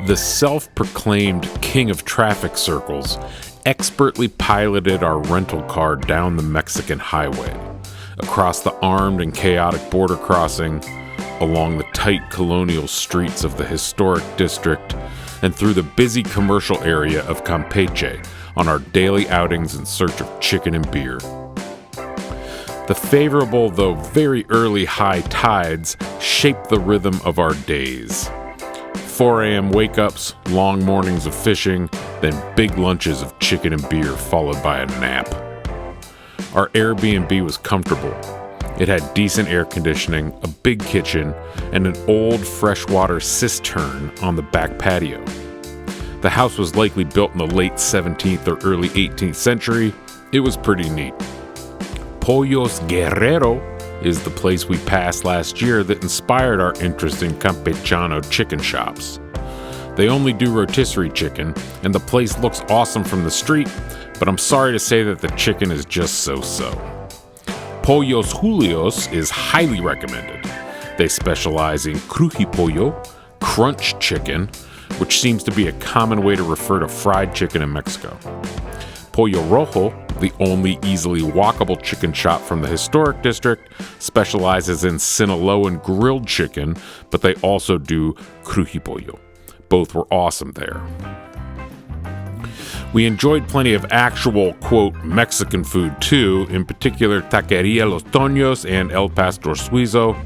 The self-proclaimed king of traffic circles expertly piloted our rental car down the Mexican highway, across the armed and chaotic border crossing, along the tight colonial streets of the historic district, and through the busy commercial area of Campeche on our daily outings in search of chicken and beer. The favorable, though very early high tides shaped the rhythm of our days. 4 a.m. wake-ups, long mornings of fishing, then big lunches of chicken and beer followed by a nap. Our Airbnb was comfortable. It had decent air conditioning, a big kitchen, and an old freshwater cistern on the back patio. The house was likely built in the late 17th or early 18th century. It was pretty neat. Pollos Guerrero is the place we passed last year that inspired our interest in Campechano chicken shops. They only do rotisserie chicken, and the place looks awesome from the street, but I'm sorry to say that the chicken is just so-so. Pollos Julios is highly recommended. They specialize in crujipollo, crunch chicken, which seems to be a common way to refer to fried chicken in Mexico. Pollo Rojo, the only easily walkable chicken shop from the historic district, specializes in Sinaloan grilled chicken, but they also do crujipollo. Both were awesome there. We enjoyed plenty of actual, quote, Mexican food too, in particular Taqueria Los Toños and El Pastor Suizo.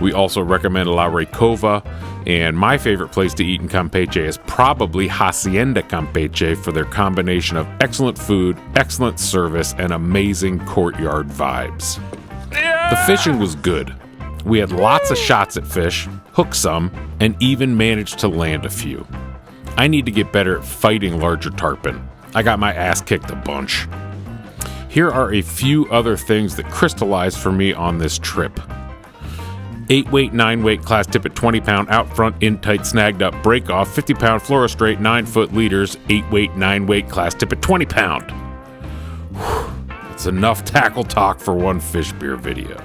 We also recommend La Recova, and my favorite place to eat in Campeche is probably Hacienda Campeche for their combination of excellent food, excellent service, and amazing courtyard vibes. The fishing was good. We had lots of shots at fish, hooked some, and even managed to land a few. I need to get better at fighting larger tarpon. I got my ass kicked a bunch. Here are a few other things that crystallized for me on this trip. 8-weight, 9-weight class tip at 20-pound, out front, in tight, snagged up, break off, 50-pound, fluoro straight, 9-foot leaders, 8-weight, 9-weight class tip at 20-pound. That's enough tackle talk for one fish beer video.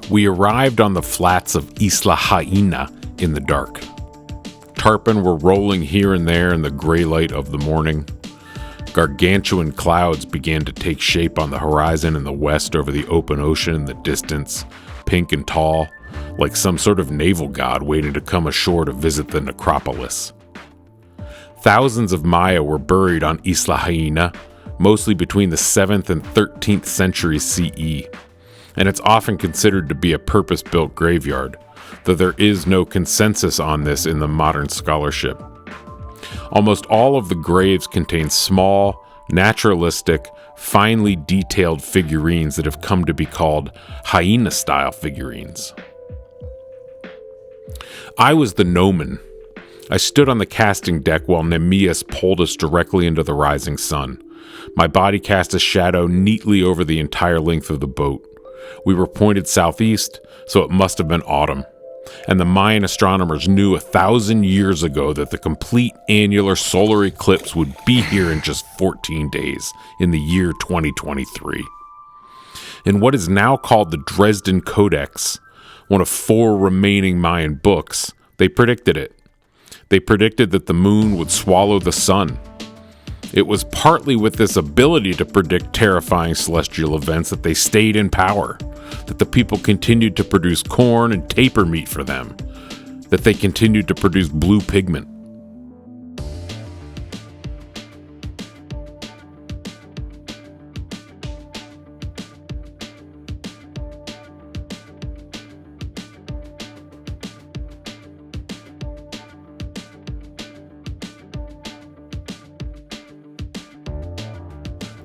We arrived on the flats of Isla Jaina in the dark. Tarpon were rolling here and there in the gray light of the morning. Gargantuan clouds began to take shape on the horizon in the west over the open ocean in the distance, pink and tall, like some sort of naval god waiting to come ashore to visit the necropolis. Thousands of Maya were buried on Isla Jaina, mostly between the 7th and 13th century CE. And it's often considered to be a purpose-built graveyard, though there is no consensus on this in the modern scholarship. Almost all of the graves contain small, naturalistic, finely detailed figurines that have come to be called hyena-style figurines. I was the gnomon. I stood on the casting deck while Nemeas pulled us directly into the rising sun. My body cast a shadow neatly over the entire length of the boat. We were pointed southeast, so it must have been autumn. And the Mayan astronomers knew 1,000 years ago that the complete annular solar eclipse would be here in just 14 days, in the year 2023. In what is now called the Dresden Codex, one of 4 remaining Mayan books, they predicted it. They predicted that the moon would swallow the sun. It was partly with this ability to predict terrifying celestial events that they stayed in power, that the people continued to produce corn and tapir meat for them, that they continued to produce blue pigment.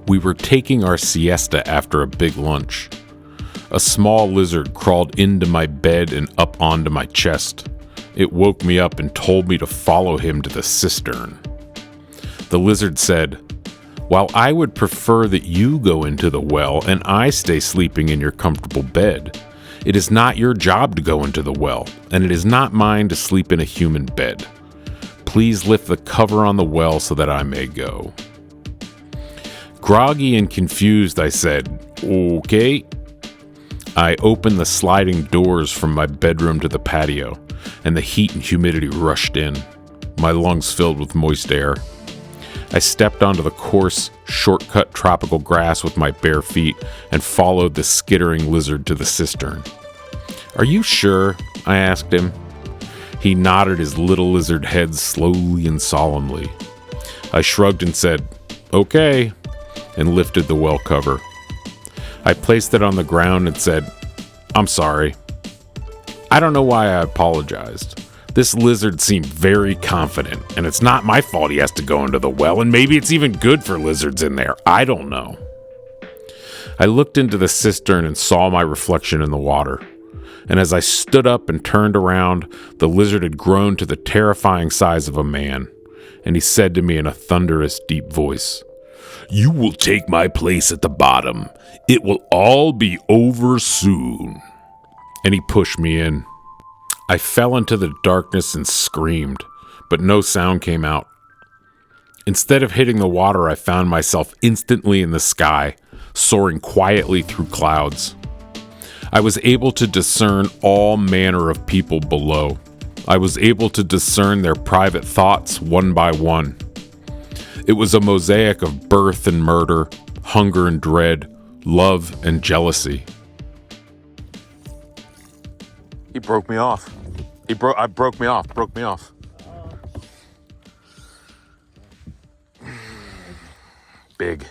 We were taking our siesta after a big lunch. A small lizard crawled into my bed and up onto my chest. It woke me up and told me to follow him to the cistern. The lizard said, "While I would prefer that you go into the well and I stay sleeping in your comfortable bed, It is not your job to go into the well, and it is not mine to sleep in a human bed. Please lift the cover on the well so that I may go." Groggy and confused, I said, "Okay." I opened the sliding doors from my bedroom to the patio, and the heat and humidity rushed in, my lungs filled with moist air. I stepped onto the coarse, shortcut tropical grass with my bare feet and followed the skittering lizard to the cistern. "Are you sure?" I asked him. He nodded his little lizard head slowly and solemnly. I shrugged and said, "Okay," and lifted the well cover. I placed it on the ground and said, "I'm sorry." I don't know why I apologized. This lizard seemed very confident, and it's not my fault he has to go into the well, and maybe it's even good for lizards in there. I don't know. I looked into the cistern and saw my reflection in the water. And as I stood up and turned around, the lizard had grown to the terrifying size of a man, and he said to me in a thunderous, deep voice, "You will take my place at the bottom. It will all be over soon." And he pushed me in. I fell into the darkness and screamed, but no sound came out. Instead of hitting the water, I found myself instantly in the sky, soaring quietly through clouds. I was able to discern all manner of people below. I was able to discern their private thoughts one by one. It was a mosaic of birth and murder, hunger and dread, love and jealousy. He broke me off. Broke me off. Big.